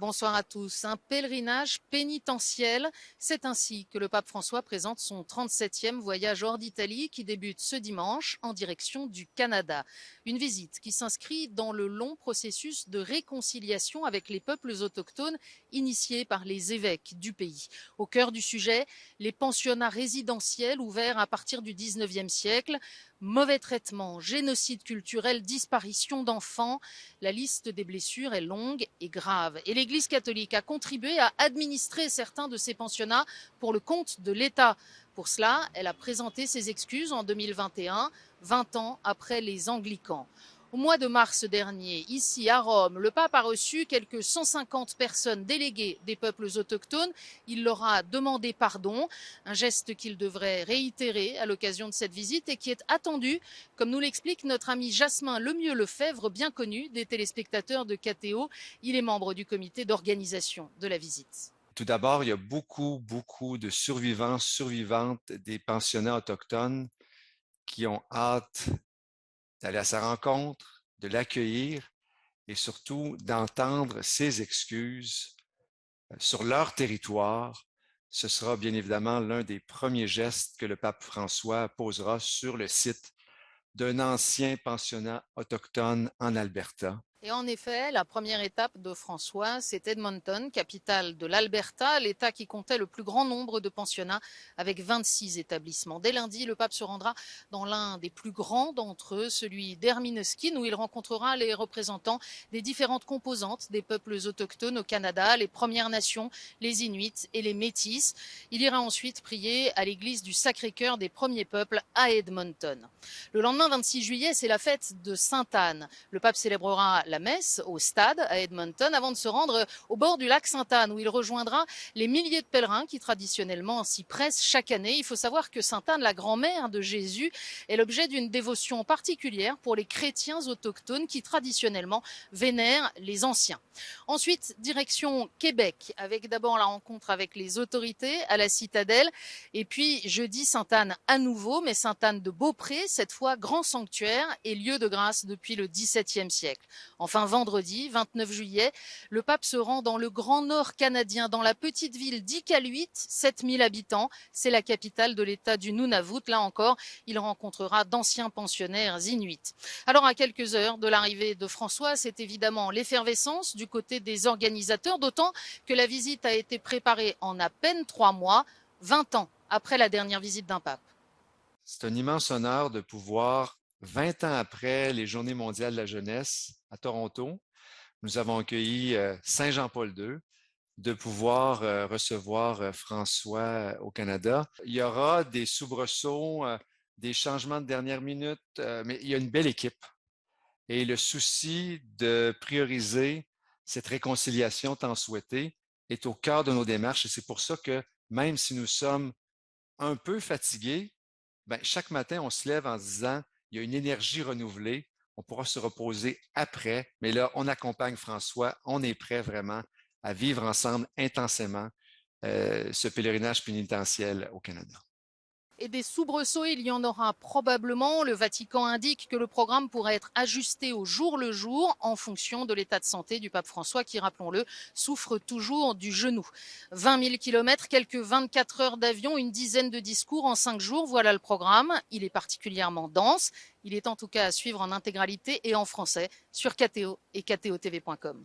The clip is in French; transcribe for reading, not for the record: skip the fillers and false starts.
Bonsoir à tous. Un pèlerinage pénitentiel. C'est ainsi que le pape François présente son 37e voyage hors d'Italie qui débute ce dimanche en direction du Canada. Une visite qui s'inscrit dans le long processus de réconciliation avec les peuples autochtones initié par les évêques du pays. Au cœur du sujet, les pensionnats résidentiels ouverts à partir du 19e siècle. Mauvais traitements, génocide culturel, disparition d'enfants. La liste des blessures est longue et grave. Et l'Église catholique a contribué à administrer certains de ces pensionnats pour le compte de l'État. Pour cela, elle a présenté ses excuses en 2021, 20 ans après les anglicans. Au mois de mars dernier, ici à Rome, le pape a reçu quelques 150 personnes déléguées des peuples autochtones. Il leur a demandé pardon, un geste qu'il devrait réitérer à l'occasion de cette visite et qui est attendu, comme nous l'explique notre ami Jasmin Lemieux-Lefebvre, bien connu des téléspectateurs de KTO. Il est membre du comité d'organisation de la visite. Tout d'abord, il y a beaucoup de survivants, survivantes des pensionnats autochtones qui ont hâte d'aller à sa rencontre, de l'accueillir et surtout d'entendre ses excuses sur leur territoire. Ce sera bien évidemment l'un des premiers gestes que le pape François posera sur le site d'un ancien pensionnat autochtone en Alberta. Et en effet, la première étape de François, c'est Edmonton, capitale de l'Alberta, l'État qui comptait le plus grand nombre de pensionnats avec 26 établissements. Dès lundi, le pape se rendra dans l'un des plus grands d'entre eux, celui d'Hermineskin, où il rencontrera les représentants des différentes composantes des peuples autochtones au Canada, les Premières Nations, les Inuits et les Métis. Il ira ensuite prier à l'église du Sacré-Cœur des premiers peuples à Edmonton. Le lendemain 26 juillet, c'est la fête de Sainte-Anne. Le pape célébrera la messe au stade à Edmonton avant de se rendre au bord du lac Sainte-Anne où il rejoindra les milliers de pèlerins qui traditionnellement s'y pressent chaque année. Il faut savoir que Sainte-Anne, la grand-mère de Jésus, est l'objet d'une dévotion particulière pour les chrétiens autochtones qui traditionnellement vénèrent les anciens. Ensuite, direction Québec avec d'abord la rencontre avec les autorités à la citadelle et puis jeudi Sainte-Anne à nouveau, mais Sainte-Anne de Beaupré, cette fois grand sanctuaire et lieu de grâce depuis le XVIIe siècle. Enfin, vendredi, 29 juillet, le pape se rend dans le Grand Nord canadien, dans la petite ville d'Iqaluit, 7000 habitants. C'est la capitale de l'État du Nunavut. Là encore, il rencontrera d'anciens pensionnaires inuits. Alors, à quelques heures de l'arrivée de François, c'est évidemment l'effervescence du côté des organisateurs, d'autant que la visite a été préparée en à peine 3 mois, 20 ans après la dernière visite d'un pape. C'est un immense honneur de pouvoir, 20 ans après les Journées mondiales de la jeunesse à Toronto, nous avons accueilli Saint Jean-Paul II, de pouvoir recevoir François au Canada. Il y aura des soubresauts, des changements de dernière minute, mais il y a une belle équipe. Et le souci de prioriser cette réconciliation tant souhaitée est au cœur de nos démarches. Et c'est pour ça que même si nous sommes un peu fatigués, ben, chaque matin, on se lève en se disant, il y a une énergie renouvelée, on pourra se reposer après, mais là, on accompagne François, on est prêt vraiment à vivre ensemble intensément ce pèlerinage pénitentiel au Canada. Et des soubresauts, il y en aura probablement. Le Vatican indique que le programme pourrait être ajusté au jour le jour en fonction de l'état de santé du pape François qui, rappelons-le, souffre toujours du genou. 20 000 kilomètres, quelques 24 heures d'avion, une dizaine de discours en 5 jours. Voilà le programme. Il est particulièrement dense. Il est en tout cas à suivre en intégralité et en français sur KTO et ktotv.com.